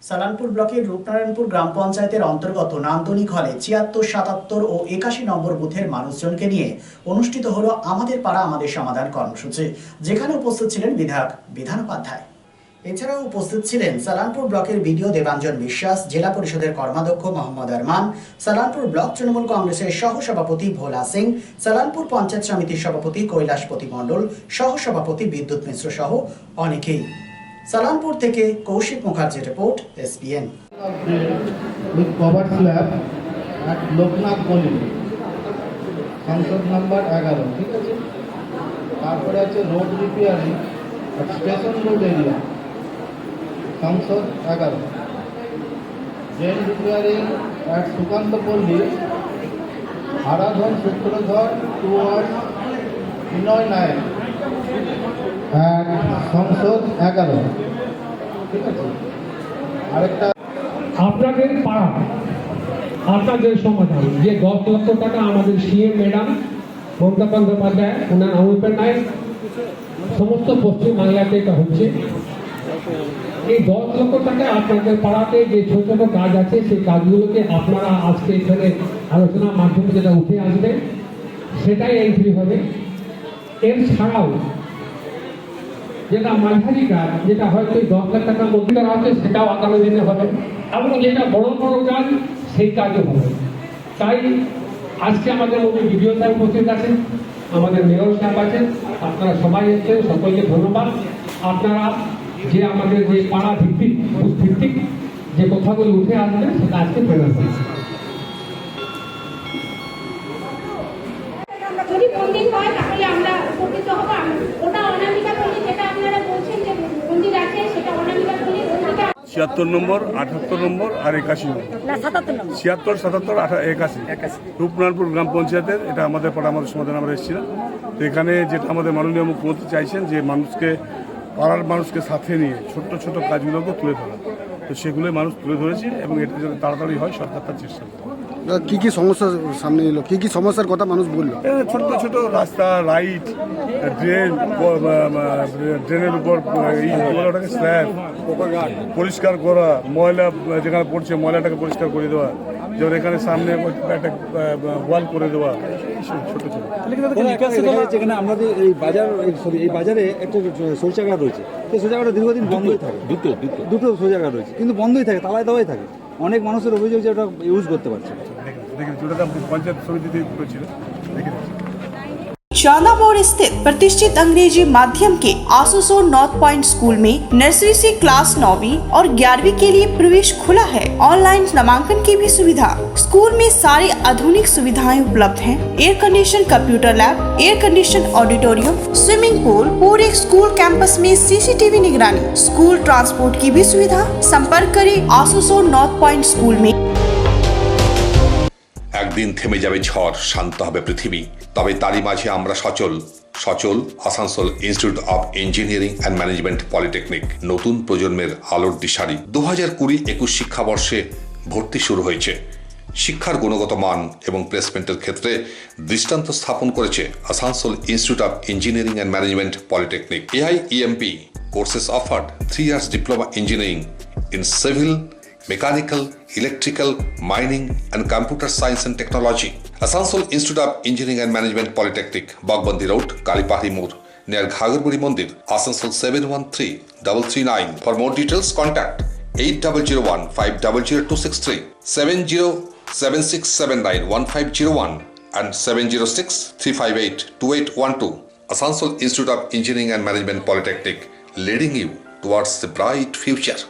সালানপুর ব্লকের রূপনারায়ণপুর গ্রাম পঞ্চায়েতের অন্তর্গত নান্দনিক হলে ৭৬, ৭৭ ও ৮১ নম্বর বুথের মানুষজনকে নিয়ে অনুষ্ঠিত হলো আমাদের পাড়া আমাদের সমাধান কর্মসূচি, যেখানে উপস্থিত ছিলেন বিধায়ক বিধান উপাধ্যায়। এছাড়াও উপস্থিত ছিলেন সালানপুর ব্লকের বিডিও দেবাঞ্জন বিশ্বাস, জেলা পরিষদের কর্মাধ্যক্ষ মোহাম্মদ আরমান, সালানপুর ব্লক তৃণমূল কংগ্রেসের সহ সভাপতি ভোলা সিং, সালানপুর পঞ্চায়েত সমিতির সভাপতি কৈলাসপতি মণ্ডল, সহ সভাপতি বিদ্যুৎ মিশ্র সহ অনেকেই। সালানপুর থেকে কৌশিক মুখার্জির report, SBN। with cover slab at Loknath গলি, সংসদ নাম্বার 11, ঠিক আছে। তারপরে আছে road repairing at station road area, সংসদ 11, ড্রেন রিপেয়ারিং at সুকান্ত পল্লী, আরাধন সূত্রধর টুয়ার্ড বিনয় নায়ক at সংসদ 11, ঠিক আছে। আরেকটা আপনাদের পাড়া আপনাদের সমাধান, যে 10 লক্ষ টাকা আমাদের CM ম্যাডাম মমতা বন্দ্যোপাধ্যায় ওনার অনুপ্রেরণায় সমস্ত পশ্চিমবাংলাতে এটা হচ্ছে। এই 10 লক্ষ টাকা আপনাদের পাড়াতে যে ছোট ছোট কাজ আছে সেই কাজগুলোকে আপনারা আজকে এখানে আলোচনার মাধ্যমে যেটা উঠে আসবে সেটাই এন্ট্রি হবে। এর ছাড়াও যেটা মাঝারি কাজ, যেটা হয়তো 10 লাখ টাকার মধ্যে করা হচ্ছে, সেটাও আগামী দিনে হবে, এবং যেটা বড় বড় কাজ সেই কাজও হবে। তাই আজকে আমাদের মধ্যে বিডিও সাহেব উপস্থিত আছেন, আমাদের মেয়র সাহেব আছেন, আপনারা সবাই এসেছেন, সকলকে ধন্যবাদ। আপনারা যে আমাদের যে পাড়া ভিত্তিক ভিত্তিক যে কথাগুলো উঠে আসবে সেটা আজকে প্রেরণ করছে। যদি মন্দির হয় তাহলে আমরা উপকৃত হব। ওটা অনামিকা পল্লী, যেটা আপনারা বলছেন যে মন্দির আছে, সেটা অনামিকা পল্লী। ৭৬ নম্বর, ৭৮ নম্বর আর ৮১ নম্বর, ৭৬, ৭৭, ৮১ রূপনারায়ণপুর গ্রাম পঞ্চায়েতের এটা আমাদের পাড়া আমাদের সমাধান আমরা এসেছিলাম। তো এখানে যেটা আমাদের মাননীয় মুখ্যমন্ত্রী চাইছেন যে মানুষকে, পাড়ার মানুষকে সাথে নিয়ে ছোট্ট ছোট কাজগুলোকে তুলে ধরা, তো সেগুলোই মানুষ তুলে ধরেছে এবং এটা যাতে তাড়াতাড়ি হয় সরকার তার চেষ্টা করে। কি কি সমস্যা সামনে এলো, কি কি সমস্যার কথা মানুষ বললো? ছোট ছোট রাস্তা, লাইট, ড্রেন, ড্রেনের উপর ওটাকে স্ল্যাব পরিষ্কার করা, ময়লা যেখানে পড়ছে ময়লাটাকে পরিষ্কার করে দেওয়া, যেমন এখানে সামনে একটা ওয়াল করে দেওয়া, এইসব ছোট ছোট। যেখানে আমাদের এই বাজার, এই বাজারে একটা শৌচাগার রয়েছে, সেই শৌচাগারটা দীর্ঘদিন বন্ধই থাকে, দুটো শৌচাগার রয়েছে কিন্তু বন্ধই থাকে, তালায় দেওয়াই থাকে। অনেক মানুষের অভিযোগ যে ওটা ইউজ করতে পারছে। পঞ্চায়েত সমিতিতে করেছিল, দেখে चांदामोड़ स्थित प्रतिष्ठित अंग्रेजी माध्यम के आसुसोर नॉर्थ पॉइंट स्कूल में नर्सरी से क्लास 9वीं और 11वीं के लिए प्रवेश खुला है। ऑनलाइन नामांकन की भी सुविधा। स्कूल में सारी आधुनिक सुविधाएं उपलब्ध हैं। Air condition computer lab, air condition auditorium, swimming pool, पूरे स्कूल कैंपस में CCTV निगरानी, स्कूल ट्रांसपोर्ट की भी सुविधा। संपर्क करें आसुसोर नॉर्थ पॉइंट स्कूल में। একদিন থেমে যাবে ঝড়, শান্ত হবে পৃথিবী, তবে তারই মাঝে আমরা সচল Asansol institute of engineering and management polytechnic নতুন প্রজন্মের আলোর দিশারি। 2020-21 শিক্ষাবর্ষে ভর্তি শুরু হয়েছে। শিক্ষার গুণগত মান এবং প্লেসমেন্টের ক্ষেত্রে দৃষ্টান্ত স্থাপন করেছে Asansol institute of engineering and management polytechnic. AIEMP courses offered 3 years diploma engineering in civil, mechanical, electrical, mining and computer science and technology. Asansol Institute of Engineering and Management Polytechnic, Bagbandi Road, Kalipahari Moor, near Ghagarpuri Mandir, Asansol 713339. For more details, contact 8001-500-263, 707679-1501 and 706-358-2812. Asansol Institute of Engineering and Management Polytechnic, leading you towards the bright future.